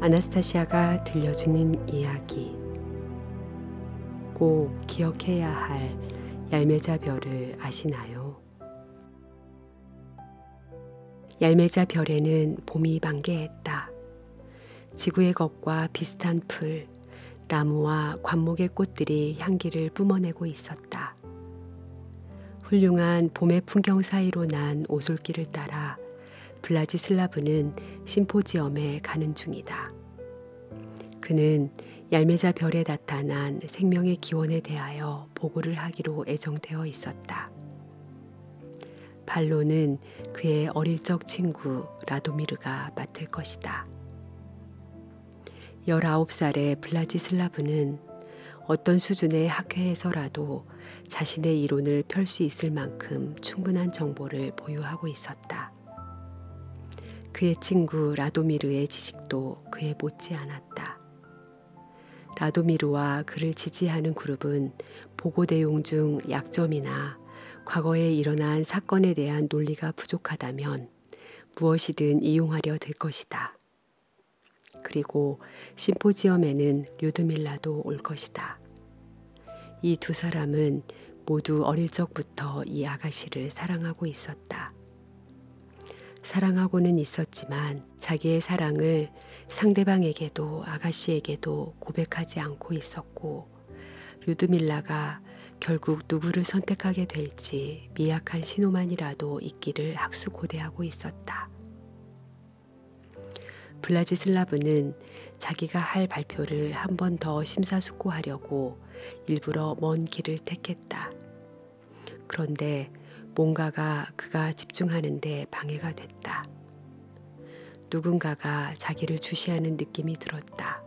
아나스타시아가 들려주는 이야기. 꼭 기억해야 할 얄매자별을 아시나요? 얄매자별에는 봄이 반개했다. 지구의 것과 비슷한 풀, 나무와 관목의 꽃들이 향기를 뿜어내고 있었다. 훌륭한 봄의 풍경 사이로 난 오솔길을 따라 블라지슬라브는 심포지엄에 가는 중이다. 그는 얄매자별에 나타난 생명의 기원에 대하여 보고를 하기로 애정되어 있었다. 반론은 그의 어릴 적 친구 라도미르가 맡을 것이다. 19살의 블라지슬라브는 어떤 수준의 학회에서라도 자신의 이론을 펼 수 있을 만큼 충분한 정보를 보유하고 있었다. 그의 친구 라도미르의 지식도 그에 못지 않았다. 라도미르와 그를 지지하는 그룹은 보고 내용 중 약점이나 과거에 일어난 사건에 대한 논리가 부족하다면 무엇이든 이용하려 들 것이다. 그리고 심포지엄에는 류드밀라도 올 것이다. 이 두 사람은 모두 어릴 적부터 이 아가씨를 사랑하고 있었다. 사랑하고는 있었지만 자기의 사랑을 상대방에게도 아가씨에게도 고백하지 않고 있었고, 류드밀라가 결국 누구를 선택하게 될지 미약한 신호만이라도 있기를 학수고대하고 있었다. 블라지슬라브는 자기가 할 발표를 한 번 더 심사숙고하려고 일부러 먼 길을 택했다. 그런데 뭔가가 그가 집중하는 데 방해가 됐다. 누군가가 자기를 주시하는 느낌이 들었다.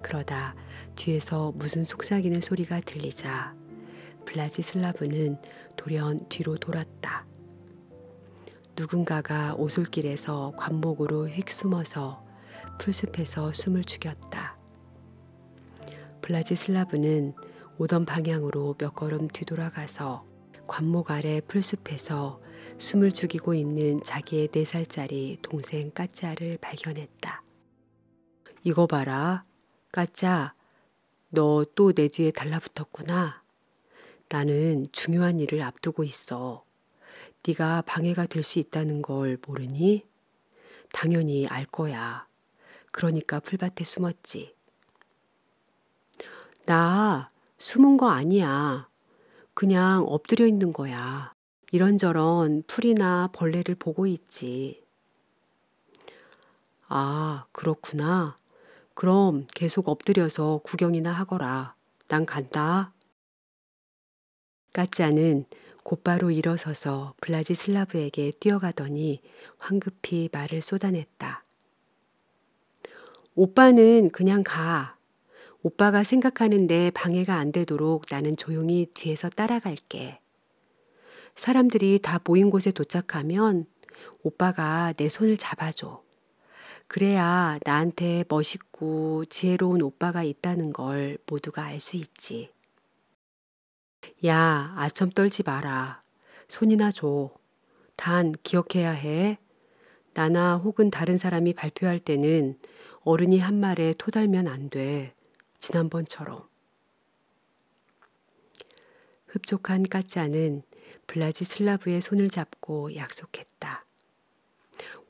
그러다 뒤에서 무슨 속삭이는 소리가 들리자 블라지슬라브는 돌연 뒤로 돌았다. 누군가가 오솔길에서 관목으로 휙 숨어서 풀숲에서 숨을 죽였다. 블라지슬라브는 오던 방향으로 몇 걸음 뒤돌아가서 관목 아래 풀숲에서 숨을 죽이고 있는 자기의 4살짜리 동생 까짜를 발견했다. 이거 봐라, 까짜, 너 또 내 뒤에 달라붙었구나. 나는 중요한 일을 앞두고 있어. 네가 방해가 될 수 있다는 걸 모르니? 당연히 알 거야. 그러니까 풀밭에 숨었지. 나 숨은 거 아니야. 그냥 엎드려 있는 거야. 이런저런 풀이나 벌레를 보고 있지. 아, 그렇구나. 그럼 계속 엎드려서 구경이나 하거라. 난 간다. 까짜는 곧바로 일어서서 블라지슬라브에게 뛰어가더니 황급히 말을 쏟아냈다. 오빠는 그냥 가. 오빠가 생각하는데 방해가 안 되도록 나는 조용히 뒤에서 따라갈게. 사람들이 다 모인 곳에 도착하면 오빠가 내 손을 잡아줘. 그래야 나한테 멋있고 지혜로운 오빠가 있다는 걸 모두가 알 수 있지. 야, 아첨 떨지 마라. 손이나 줘. 단 기억해야 해. 나나 혹은 다른 사람이 발표할 때는 어른이 한 말에 토달면 안 돼. 지난번처럼. 흡족한 까짜는 블라지슬라브의 손을 잡고 약속했다.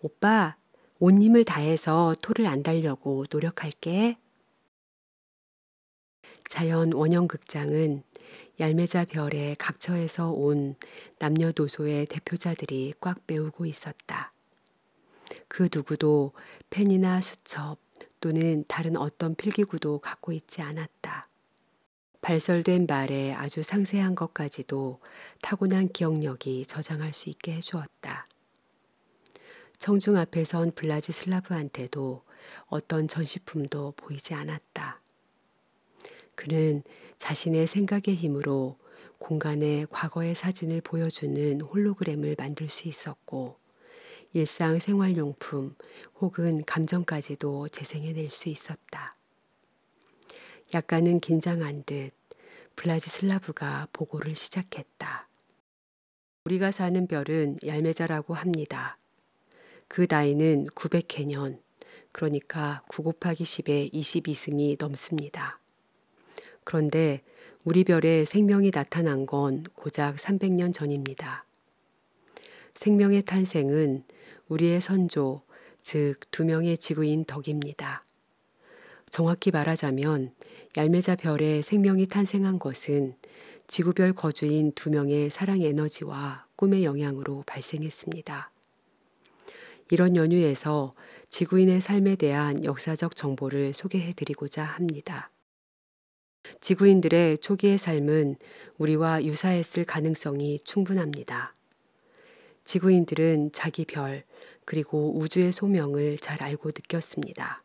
오빠, 온 힘을 다해서 토를 안 달려고 노력할게. 자연 원형극장은 얄매자별의 각처에서 온 남녀노소의 대표자들이 꽉 메우고 있었다. 그 누구도 펜이나 수첩 또는 다른 어떤 필기구도 갖고 있지 않았다. 발설된 말에 아주 상세한 것까지도 타고난 기억력이 저장할 수 있게 해주었다. 청중 앞에 선 블라지슬라브한테도 어떤 전시품도 보이지 않았다. 그는 자신의 생각의 힘으로 공간에 과거의 사진을 보여주는 홀로그램을 만들 수 있었고, 일상생활용품 혹은 감정까지도 재생해낼 수 있었다. 약간은 긴장한 듯 블라지슬라브가 보고를 시작했다. 우리가 사는 별은 얄매자라고 합니다. 그 나이는 900해년, 그러니까 9 곱하기 10의 22승이 넘습니다. 그런데 우리 별에 생명이 나타난 건 고작 300년 전입니다. 생명의 탄생은 우리의 선조, 즉 2명의 지구인 덕입니다. 정확히 말하자면 얄매자 별에 생명이 탄생한 것은 지구별 거주인 2명의 사랑 에너지와 꿈의 영향으로 발생했습니다. 이런 연유에서 지구인의 삶에 대한 역사적 정보를 소개해 드리고자 합니다. 지구인들의 초기의 삶은 우리와 유사했을 가능성이 충분합니다. 지구인들은 자기 별, 그리고 우주의 소명을 잘 알고 느꼈습니다.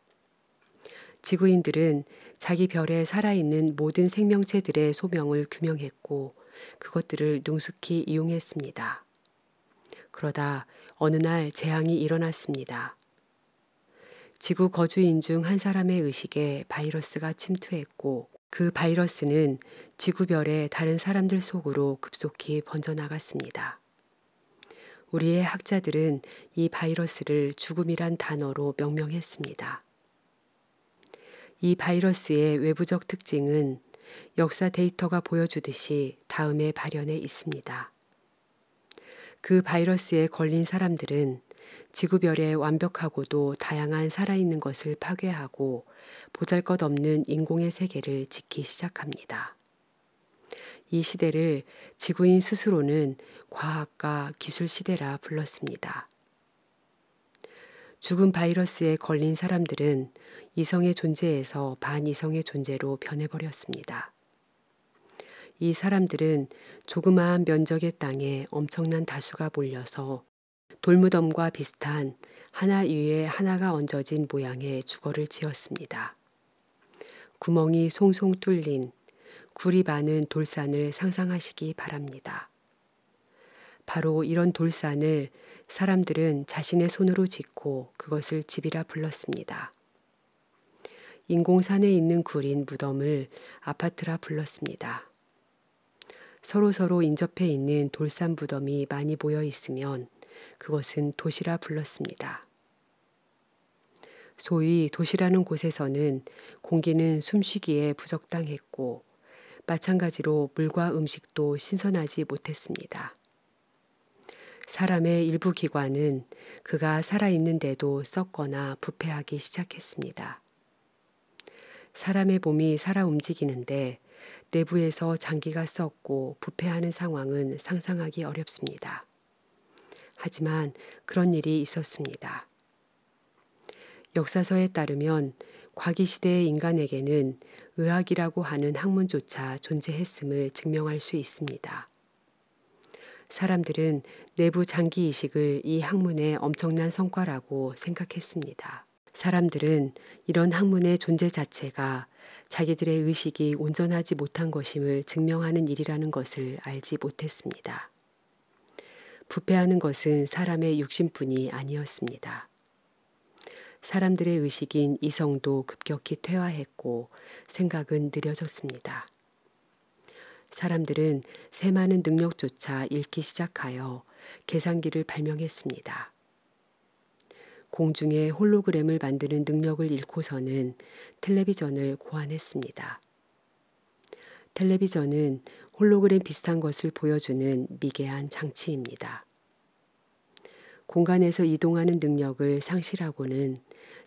지구인들은 자기 별에 살아있는 모든 생명체들의 소명을 규명했고 그것들을 능숙히 이용했습니다. 그러다 어느 날 재앙이 일어났습니다. 지구 거주인 중 한 사람의 의식에 바이러스가 침투했고 그 바이러스는 지구별의 다른 사람들 속으로 급속히 번져나갔습니다. 우리의 학자들은 이 바이러스를 죽음이란 단어로 명명했습니다. 이 바이러스의 외부적 특징은 역사 데이터가 보여주듯이 다음의 발현에 있습니다. 그 바이러스에 걸린 사람들은 지구별의 완벽하고도 다양한 살아있는 것을 파괴하고 보잘것없는 인공의 세계를 짓기 시작합니다. 이 시대를 지구인 스스로는 과학과 기술 시대라 불렀습니다. 죽은 바이러스에 걸린 사람들은 이성의 존재에서 반이성의 존재로 변해버렸습니다. 이 사람들은 조그마한 면적의 땅에 엄청난 다수가 몰려서 돌무덤과 비슷한 하나 위에 하나가 얹어진 모양의 주거를 지었습니다. 구멍이 송송 뚫린 굴이 많은 돌산을 상상하시기 바랍니다. 바로 이런 돌산을 사람들은 자신의 손으로 짓고 그것을 집이라 불렀습니다. 인공산에 있는 굴인 무덤을 아파트라 불렀습니다. 서로 인접해 있는 돌산 무덤이 많이 모여 있으면 그것은 도시라 불렀습니다. 소위 도시라는 곳에서는 공기는 숨쉬기에 부적당했고 마찬가지로 물과 음식도 신선하지 못했습니다. 사람의 일부 기관은 그가 살아있는데도 썩거나 부패하기 시작했습니다. 사람의 몸이 살아 움직이는데 내부에서 장기가 썩고 부패하는 상황은 상상하기 어렵습니다. 하지만 그런 일이 있었습니다. 역사서에 따르면 과기시대의 인간에게는 의학이라고 하는 학문조차 존재했음을 증명할 수 있습니다. 사람들은 내부 장기 이식을 이 학문의 엄청난 성과라고 생각했습니다. 사람들은 이런 학문의 존재 자체가 자기들의 의식이 온전하지 못한 것임을 증명하는 일이라는 것을 알지 못했습니다. 부패하는 것은 사람의 육신뿐이 아니었습니다. 사람들의 의식인 이성도 급격히 퇴화했고 생각은 느려졌습니다. 사람들은 새많은 능력조차 잃기 시작하여 계산기를 발명했습니다. 공중에 홀로그램을 만드는 능력을 잃고서는 텔레비전을 고안했습니다. 텔레비전은 홀로그램 비슷한 것을 보여주는 미개한 장치입니다. 공간에서 이동하는 능력을 상실하고는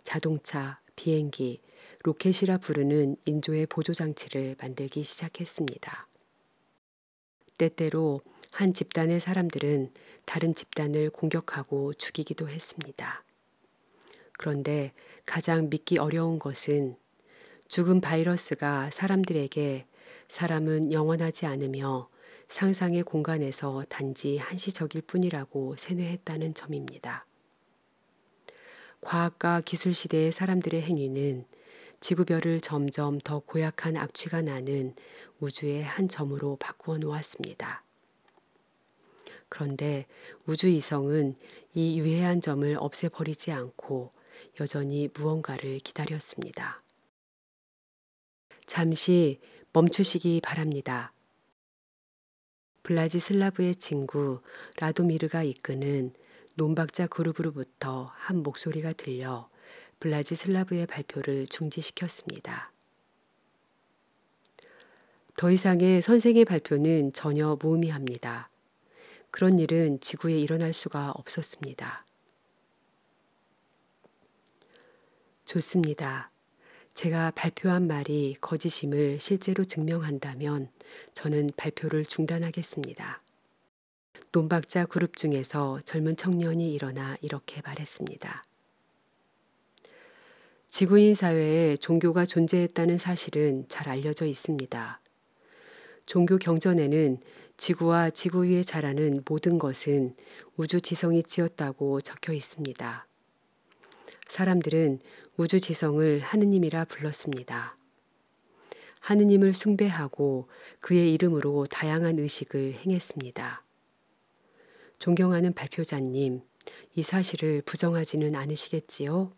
자동차, 비행기, 로켓이라 부르는 인조의 보조장치를 만들기 시작했습니다. 때때로 한 집단의 사람들은 다른 집단을 공격하고 죽이기도 했습니다. 그런데 가장 믿기 어려운 것은 죽은 바이러스가 사람들에게 사람은 영원하지 않으며 상상의 공간에서 단지 한시적일 뿐이라고 세뇌했다는 점입니다. 과학과 기술 시대의 사람들의 행위는 지구별을 점점 더 고약한 악취가 나는 우주의 한 점으로 바꾸어 놓았습니다. 그런데 우주 이성은 이 유해한 점을 없애버리지 않고 여전히 무언가를 기다렸습니다. 잠시 멈추시기 바랍니다. 블라지슬라브의 친구 라도미르가 이끄는 논박자 그룹으로부터 한 목소리가 들려 블라지슬라브의 발표를 중지시켰습니다. 더 이상의 선생의 발표는 전혀 무의미합니다. 그런 일은 지구에 일어날 수가 없었습니다. 좋습니다. 제가 발표한 말이 거짓임을 실제로 증명한다면 저는 발표를 중단하겠습니다. 논박자 그룹 중에서 젊은 청년이 일어나 이렇게 말했습니다. 지구인 사회에 종교가 존재했다는 사실은 잘 알려져 있습니다. 종교 경전에는 지구와 지구 위에 자라는 모든 것은 우주 지성이 지었다고 적혀 있습니다. 사람들은 우주 지성을 하느님이라 불렀습니다. 하느님을 숭배하고 그의 이름으로 다양한 의식을 행했습니다. 존경하는 발표자님, 이 사실을 부정하지는 않으시겠지요?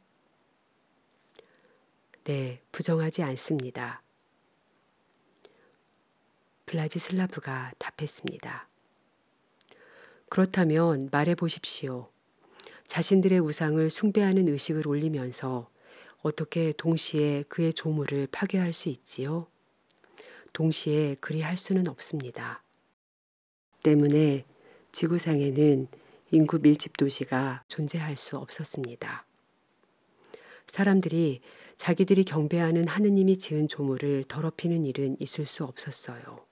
네, 부정하지 않습니다. 블라지슬라브가 답했습니다. 그렇다면 말해 보십시오. 자신들의 우상을 숭배하는 의식을 올리면서 어떻게 동시에 그의 조물을 파괴할 수 있지요? 동시에 그리 할 수는 없습니다. 때문에 지구상에는 인구 밀집 도시가 존재할 수 없었습니다. 사람들이 자기들이 경배하는 하느님이 지은 조물을 더럽히는 일은 있을 수 없었어요.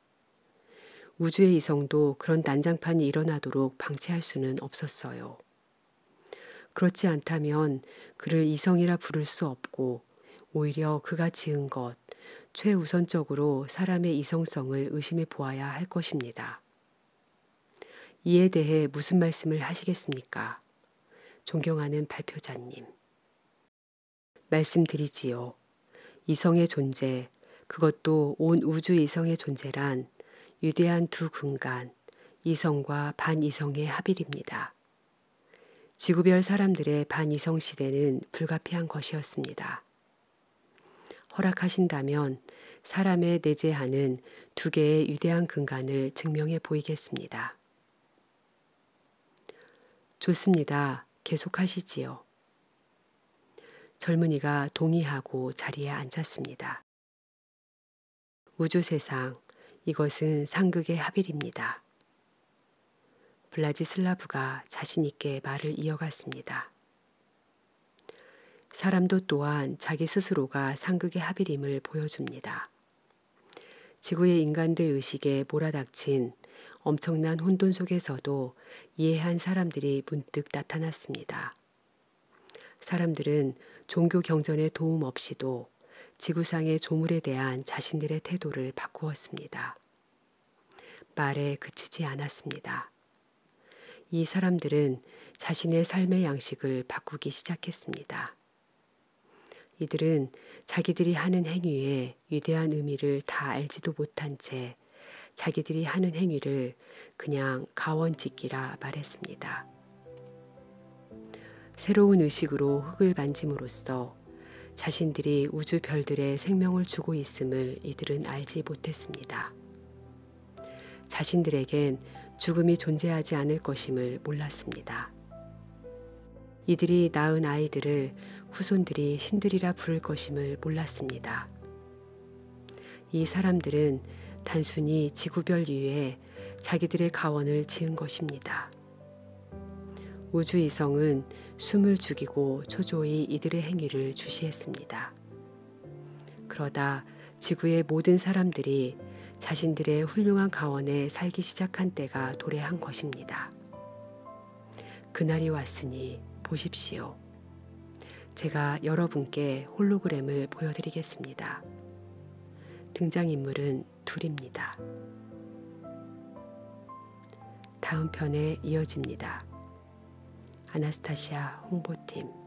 우주의 이성도 그런 난장판이 일어나도록 방치할 수는 없었어요. 그렇지 않다면 그를 이성이라 부를 수 없고 오히려 그가 지은 것, 최우선적으로 사람의 이성성을 의심해 보아야 할 것입니다. 이에 대해 무슨 말씀을 하시겠습니까? 존경하는 발표자님. 말씀드리지요. 이성의 존재, 그것도 온 우주 이성의 존재란 위대한 두 근간, 이성과 반이성의 합일입니다. 지구별 사람들의 반이성 시대는 불가피한 것이었습니다. 허락하신다면 사람의 내재하는 두 개의 위대한 근간을 증명해 보이겠습니다. 좋습니다. 계속하시지요. 젊은이가 동의하고 자리에 앉았습니다. 우주 세상, 이것은 상극의 합일입니다. 블라지슬라브가 자신 있게 말을 이어갔습니다. 사람도 또한 자기 스스로가 상극의 합일임을 보여줍니다. 지구의 인간들 의식에 몰아닥친 엄청난 혼돈 속에서도 이해한 사람들이 문득 나타났습니다. 사람들은 종교 경전의 도움 없이도 지구상의 조물에 대한 자신들의 태도를 바꾸었습니다. 말에 그치지 않았습니다. 이 사람들은 자신의 삶의 양식을 바꾸기 시작했습니다. 이들은 자기들이 하는 행위의 위대한 의미를 다 알지도 못한 채 자기들이 하는 행위를 그냥 가원짓기라 말했습니다. 새로운 의식으로 흙을 만짐으로써 자신들이 우주 별들의 생명을 주고 있음을 이들은 알지 못했습니다. 자신들에겐 죽음이 존재하지 않을 것임을 몰랐습니다. 이들이 낳은 아이들을 후손들이 신들이라 부를 것임을 몰랐습니다. 이 사람들은 단순히 지구별 위에 자기들의 가원을 지은 것입니다. 우주 이성은 숨을 죽이고 초조히 이들의 행위를 주시했습니다. 그러다 지구의 모든 사람들이 자신들의 훌륭한 가원에 살기 시작한 때가 도래한 것입니다. 그날이 왔으니 보십시오. 제가 여러분께 홀로그램을 보여드리겠습니다. 등장인물은 둘입니다. 다음 편에 이어집니다. 아나스타시아 홍보팀